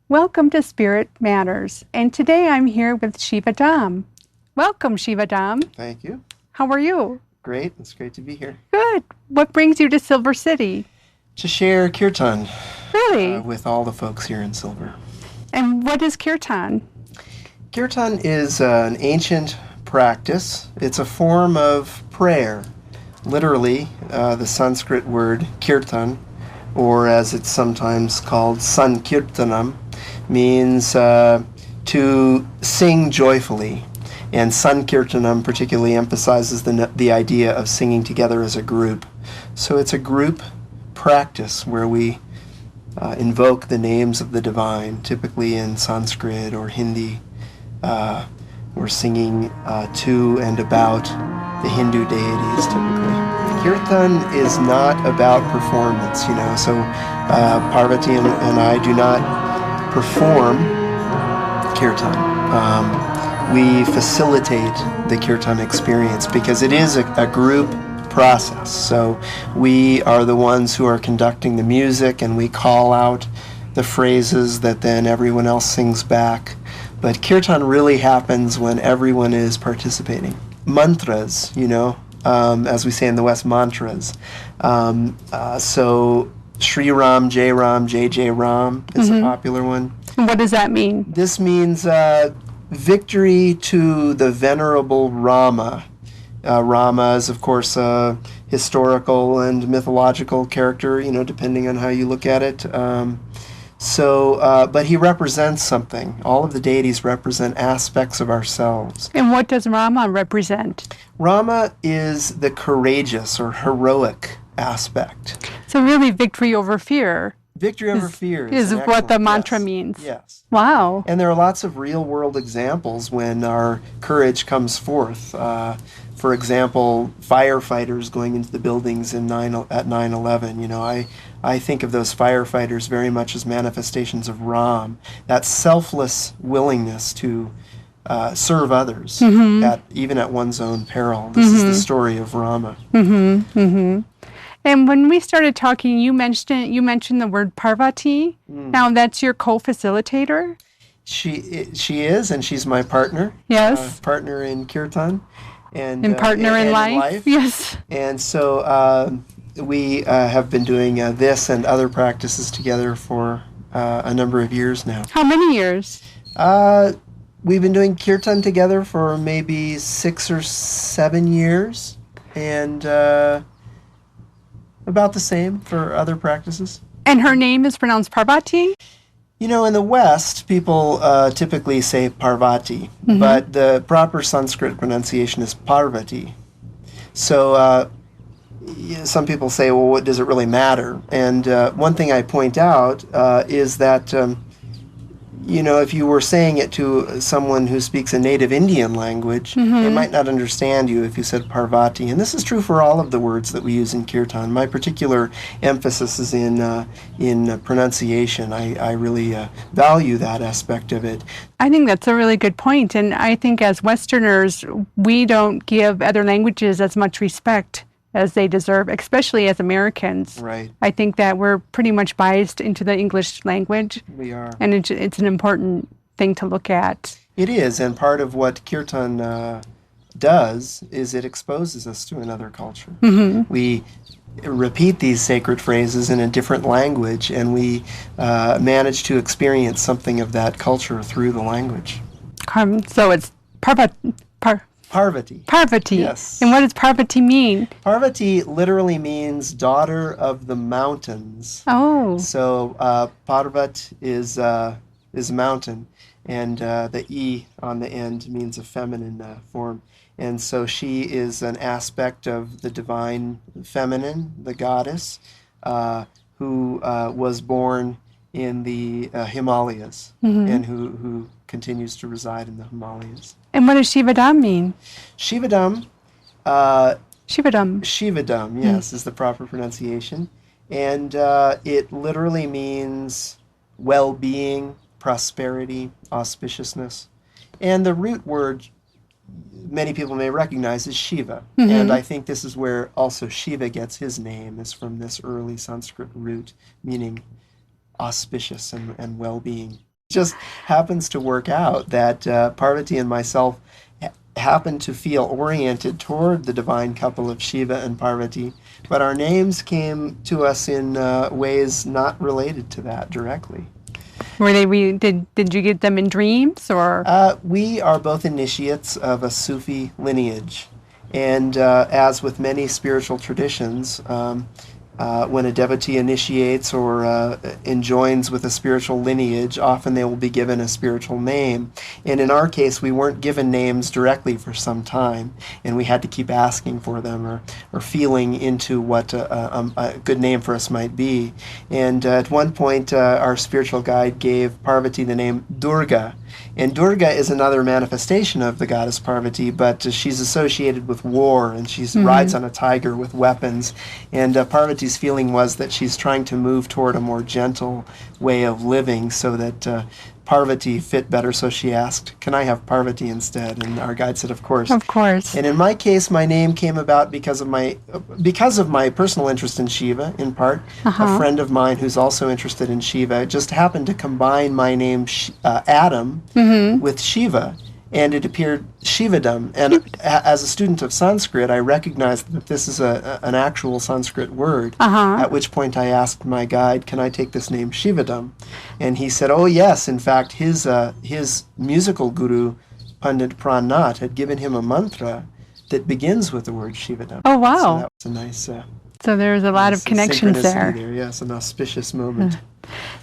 Welcome to Spirit Matters, and today I'm here with Shivadam. Welcome, Shivadam. Thank you. How are you? Great. It's great to be here. Good. What brings you to Silver City? To share kirtan Really? with all the folks here in Silver. And what is kirtan? Kirtan is an ancient practice. It's a form of prayer. Literally, the Sanskrit word kirtan, or as it's sometimes called sankirtanam, means to sing joyfully. And sankirtanam particularly emphasizes the idea of singing together as a group. So it's a group practice where we invoke the names of the divine, typically in Sanskrit or Hindi. We're singing to and about the Hindu deities, typically. Kirtan is not about performance, so Parvati and I do not perform kirtan. We facilitate the kirtan experience because it is a group process. So we are the ones who are conducting the music, and we call out the phrases that then everyone else sings back. But kirtan really happens when everyone is participating. Mantras, as we say in the West, mantras. So Shri Ram, Jai Ram, Jai Jai Ram is a popular one. What does that mean? This means victory to the venerable Rama. Rama is, of course, a historical and mythological character, depending on how you look at it. But he represents something. All of the deities represent aspects of ourselves. And what does Rama represent? Rama is the courageous or heroic aspect. So really victory over fear. Victory over fear is what the mantra means. Yes. Wow. And there are lots of real-world examples when our courage comes forth. For example, firefighters going into the buildings at 9/11. I think of those firefighters very much as manifestations of Ram, that selfless willingness to serve others, even at one's own peril. This is the story of Rama. And when we started talking, you mentioned the word Parvati. Now that's your co-facilitator? She is, and she's my partner. Yes. Partner in kirtan. And partner in life. Yes. And so we have been doing this and other practices together for a number of years now. How many years? We've been doing kirtan together for maybe 6 or 7 years, and about the same for other practices. And her name is pronounced Parvati? In the West, people typically say Parvati, but the proper Sanskrit pronunciation is Parvati. So some people say, well, what does it really matter? And one thing I point out is that, if you were saying it to someone who speaks a native Indian language, they might not understand you if you said Parvati. And this is true for all of the words that we use in kirtan. My particular emphasis is in pronunciation. I really value that aspect of it. I think that's a really good point. And I think as Westerners, we don't give other languages as much respect as they deserve, especially as Americans. Right. I think that we're pretty much biased into the English language. We are. And it's an important thing to look at. It is, and part of what kirtan does is it exposes us to another culture. We repeat these sacred phrases in a different language, and we manage to experience something of that culture through the language. So it's Parvati. Parvati. Yes. And what does Parvati mean? Parvati literally means daughter of the mountains. Oh. So Parvat is mountain, and the E on the end means a feminine form. And so she is an aspect of the divine feminine, the goddess, who was born in the Himalayas and who continues to reside in the Himalayas. And what does Shivadam mean? Shivadam. Shivadam, yes, is the proper pronunciation. And it literally means well-being, prosperity, auspiciousness. And the root word many people may recognize is Shiva. And I think this is where also Shiva gets his name, is from this early Sanskrit root, meaning auspicious and well-being. just happens to work out that Parvati and myself happen to feel oriented toward the divine couple of Shiva and Parvati, but our names came to us in ways not related to that directly. Were they? Did you get them in dreams, or? We are both initiates of a Sufi lineage, and as with many spiritual traditions, when a devotee initiates or enjoins with a spiritual lineage, often they will be given a spiritual name. And in our case, we weren't given names directly for some time, and we had to keep asking for them or feeling into what a good name for us might be. And at one point, our spiritual guide gave Parvati the name Durga. And Durga is another manifestation of the goddess Parvati, but she's associated with war, and she rides on a tiger with weapons. And Parvati's feeling was that she's trying to move toward a more gentle way of living so that Parvati fit better. So she asked, "Can I have Parvati instead?" And our guide said, "Of course." Of course. And in my case, my name came about because of my personal interest in Shiva, in part. A friend of mine who's also interested in Shiva just happened to combine my name Adam with Shiva, and it appeared Shivadam. And as a student of Sanskrit, I recognized that this is an actual Sanskrit word, at which point I asked my guide, "Can I take this name Shivadam?" And he said, "Oh yes, in fact, his musical guru, Pandit Prannath, had given him a mantra that begins with the word Shivadam." Oh, wow. So that was a nice... so there's a lot of connections there. Yes, an auspicious moment.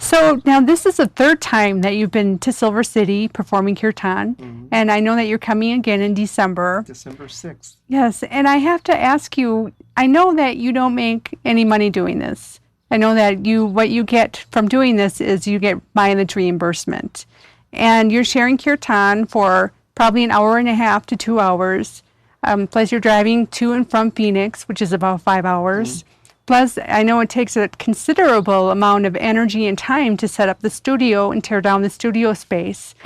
So now this is the third time that you've been to Silver City performing kirtan, and I know that you're coming again in December. December 6th. Yes, and I have to ask you, I know that you don't make any money doing this. I know that what you get from doing this is you get mileage reimbursement. And you're sharing kirtan for probably an hour and a half to 2 hours. Plus you're driving to and from Phoenix, which is about 5 hours. Plus, I know it takes a considerable amount of energy and time to set up the studio and tear down the studio space.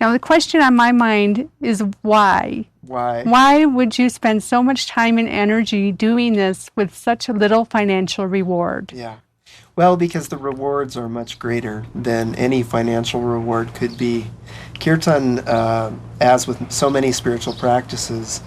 Now, the question on my mind is why? Why? Why would you spend so much time and energy doing this with such a little financial reward? Yeah. Well, because the rewards are much greater than any financial reward could be. Kirtan, as with so many spiritual practices,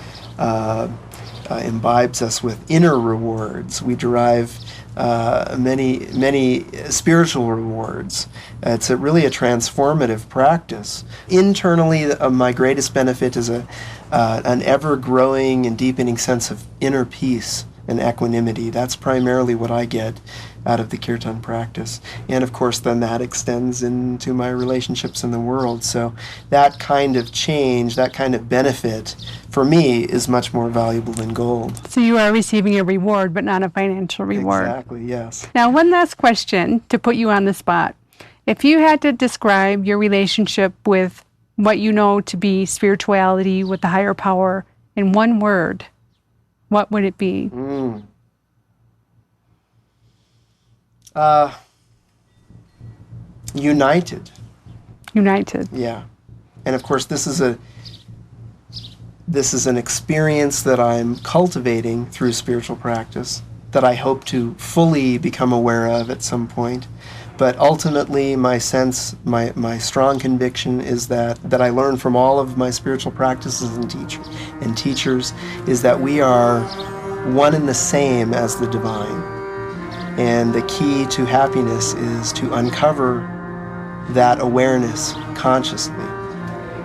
imbibes us with inner rewards. We derive many spiritual rewards. It's really a transformative practice. Internally, my greatest benefit is an ever-growing and deepening sense of inner peace and equanimity. That's primarily what I get out of the kirtan practice. And of course, then that extends into my relationships in the world. So that kind of change, that kind of benefit, for me, is much more valuable than gold. So you are receiving a reward, but not a financial reward. Exactly, yes. Now, one last question to put you on the spot. If you had to describe your relationship with what you know to be spirituality with the higher power in one word, what would it be? United. United. Yeah. And of course, this is an experience that I'm cultivating through spiritual practice that I hope to fully become aware of at some point. But ultimately, my sense, my strong conviction is that I learn from all of my spiritual practices and teachers is that we are one and the same as the divine. And the key to happiness is to uncover that awareness consciously.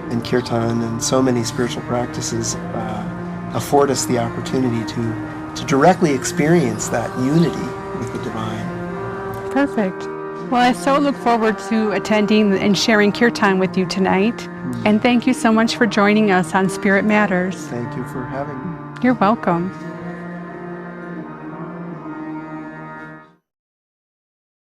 And kirtan and so many spiritual practices afford us the opportunity to directly experience that unity with the divine. Perfect. Well, I so look forward to attending and sharing kirtan with you tonight. And thank you so much for joining us on Spirit Matters. Thank you for having me. You're welcome.